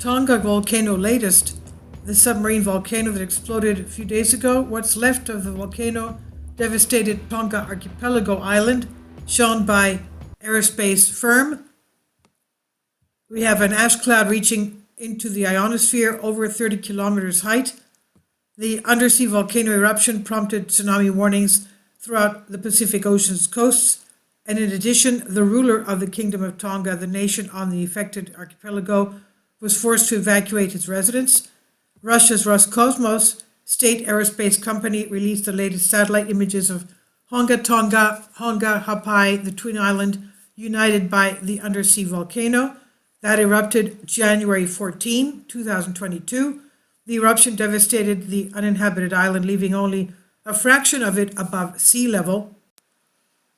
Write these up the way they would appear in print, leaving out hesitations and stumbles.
Tonga Volcano latest, the submarine volcano that exploded a few days ago, what's left of the volcano-devastated Tonga archipelago island, shown by aerospace firm. We have an ash cloud reaching into the ionosphere over 30 kilometers height. The undersea volcano eruption prompted tsunami warnings throughout the Pacific Ocean's coasts, and in addition, the ruler of the Kingdom of Tonga, the nation on the affected archipelago, was forced to evacuate its residents. Russia's Roscosmos state aerospace company released the latest satellite images of Huma Huma, the twin island united by the undersea volcano that erupted January 14, 2022. The eruption devastated the uninhabited island, leaving only a fraction of it above sea level.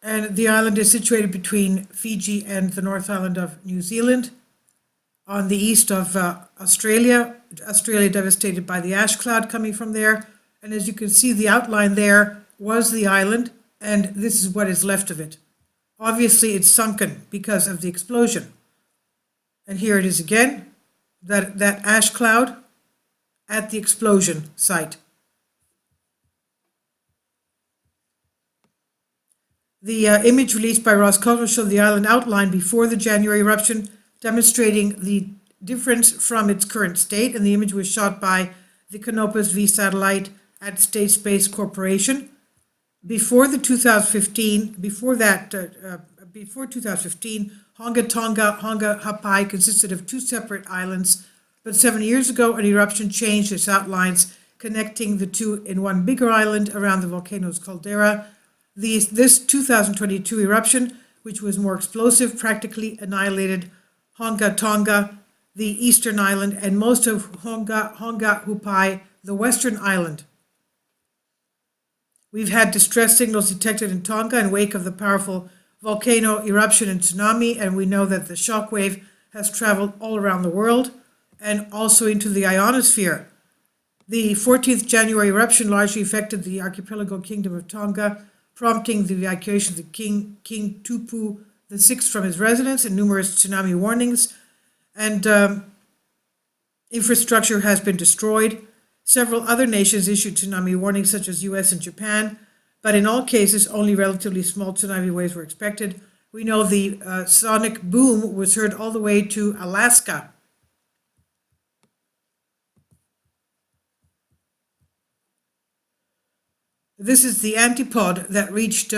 And the island is situated between Fiji and the North Island of New Zealand, on the east of Australia devastated by the ash cloud coming from there. And as you can see, the outline there was the island, and this is what is left of it. Obviously, it's sunken because of the explosion. And here it is again, that ash cloud at the explosion site. The image released by Roscosmos showed the island outline before the January eruption, demonstrating the difference from its current state, and the image was shot by the Canopus V satellite at State Space Corporation. Before 2015, Huma Huma consisted of two separate islands, but 7 years ago an eruption changed its outlines, connecting the two in one bigger island around the volcano's caldera. This 2022 eruption, which was more explosive, practically annihilated Tonga, the eastern island, and most of Huma Huma, the western island. We've had distress signals detected in Tonga in wake of the powerful volcano eruption and tsunami, and we know that the shockwave has traveled all around the world and also into the ionosphere. The 14th January eruption largely affected the archipelago kingdom of Tonga, prompting the evacuation of the King Tupu VI from his residence and numerous tsunami warnings, and infrastructure has been destroyed. Several other nations issued tsunami warnings, such as US and Japan, but in all cases, only relatively small tsunami waves were expected. We know the sonic boom was heard all the way to Alaska. This is the antipod that reached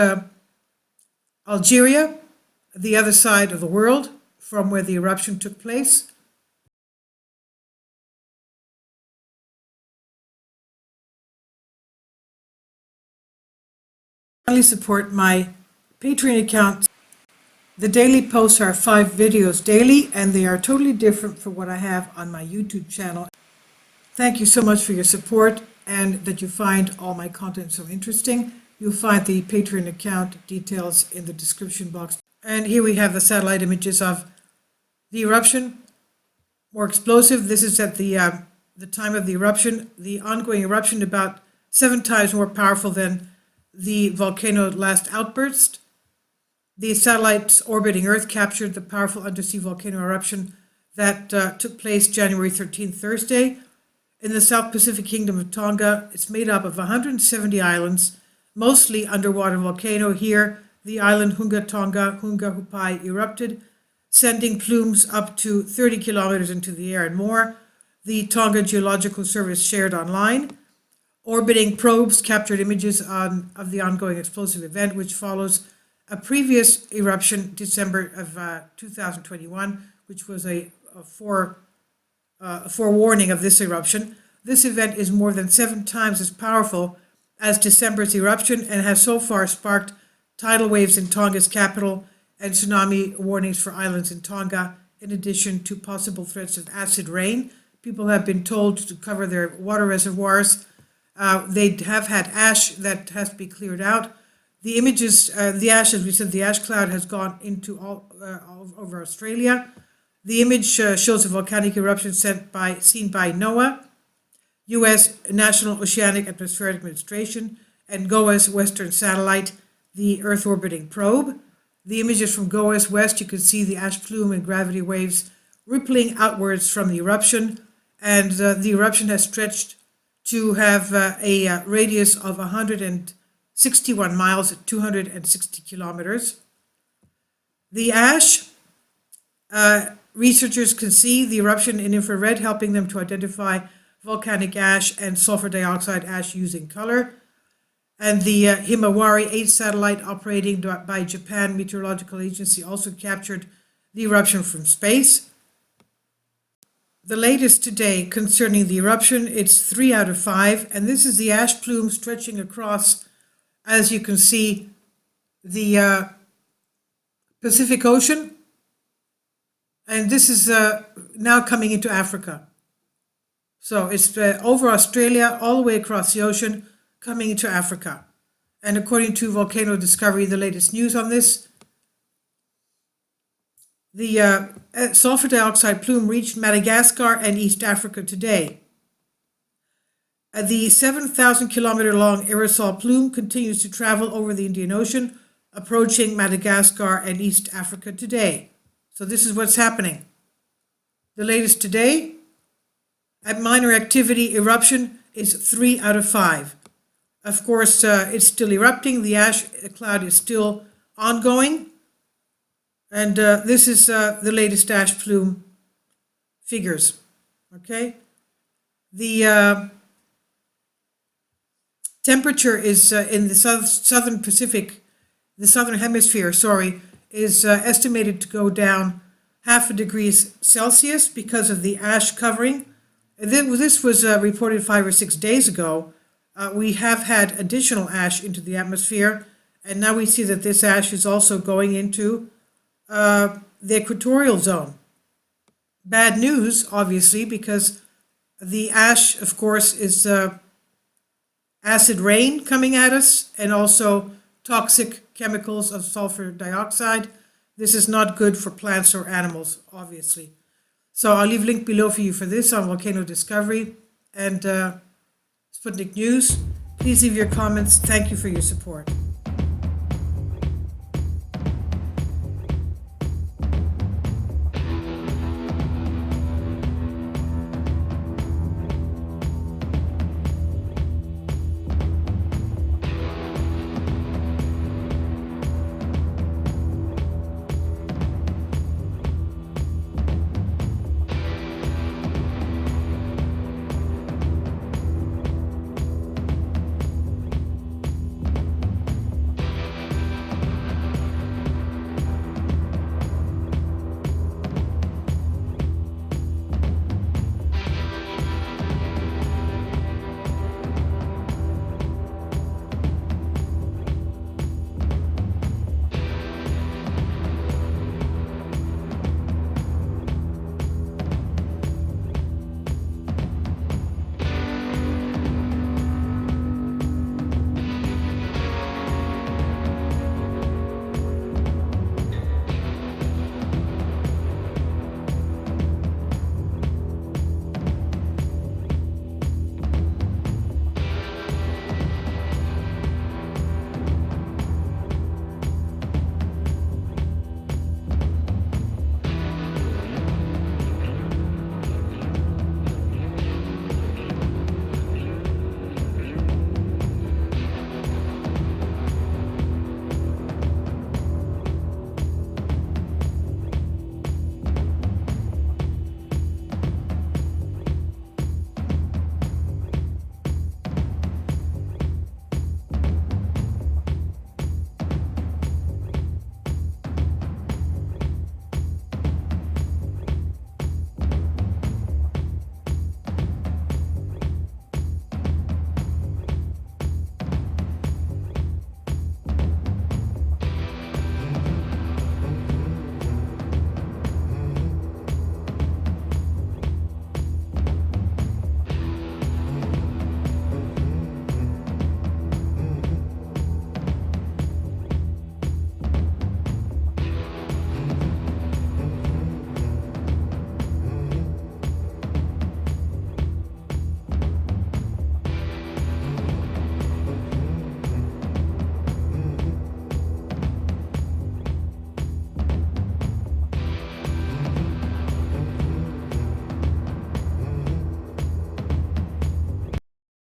Algeria, the other side of the world from where the eruption took place. Kindly support my Patreon account. The daily posts are 5 videos daily, and they are totally different from what I have on my YouTube channel. Thank you so much for your support and that you find all my content so interesting. You'll find the Patreon account details in the description box. And here we have the satellite images of the eruption, more explosive. This is at the time of the eruption. The ongoing eruption about 7 times more powerful than the volcano last outburst. The satellites orbiting Earth captured the powerful undersea volcano eruption that took place January 13th, Thursday. In the South Pacific Kingdom of Tonga, it's made up of 170 islands, mostly underwater volcano. Here, the island Huma Huma erupted, sending plumes up to 30 kilometers into the air and more. The Tonga Geological Service shared online. Orbiting probes captured images of the ongoing explosive event, which follows a previous eruption, December of 2021, which was a forewarning of this eruption. This event is more than 7 times as powerful as December's eruption and has so far sparked tidal waves in Tonga's capital and tsunami warnings for islands in Tonga, in addition to possible threats of acid rain. People have been told to cover their water reservoirs. They have had ash that has to be cleared out. The images, the ash, as we said, the ash cloud has gone into all over Australia. The image shows a volcanic eruption seen by NOAA, U.S. National Oceanic Atmospheric Administration, and GOA's Western satellite, the Earth orbiting probe. The images from GOA's West, you can see the ash plume and gravity waves rippling outwards from the eruption, and the eruption has stretched to have a radius of 161 miles at 260 kilometers. The ash, researchers can see the eruption in infrared, helping them to identify volcanic ash and sulfur dioxide ash using color. And the Himawari 8 satellite operating by Japan Meteorological Agency also captured the eruption from space. The latest today concerning the eruption, it's 3 out of 5, and this is the ash plume stretching across, as you can see, the Pacific Ocean, and this is now coming into Africa. So it's over Australia, all the way across the ocean, coming into Africa. And according to Volcano Discovery, the latest news on this, the sulfur dioxide plume reached Madagascar and East Africa today. The 7,000 kilometer long aerosol plume continues to travel over the Indian Ocean, approaching Madagascar and East Africa today. So this is what's happening. The latest today, at minor activity eruption, is 3 out of 5. Of course, it's still erupting. The ash cloud is still ongoing. And this is the latest ash plume figures. Okay? The temperature is in the southern Pacific, the southern hemisphere, is estimated to go down 0.5 degrees Celsius because of the ash covering. This was reported 5 or 6 days ago. We have had additional ash into the atmosphere, and now we see that this ash is also going into the equatorial zone. Bad news, obviously, because the ash, of course, is acid rain coming at us, and also toxic chemicals of sulfur dioxide. This is not good for plants or animals, obviously. So I'll leave a link below for you for this on Volcano Discovery and Sputnik News. Please leave your comments. Thank you for your support.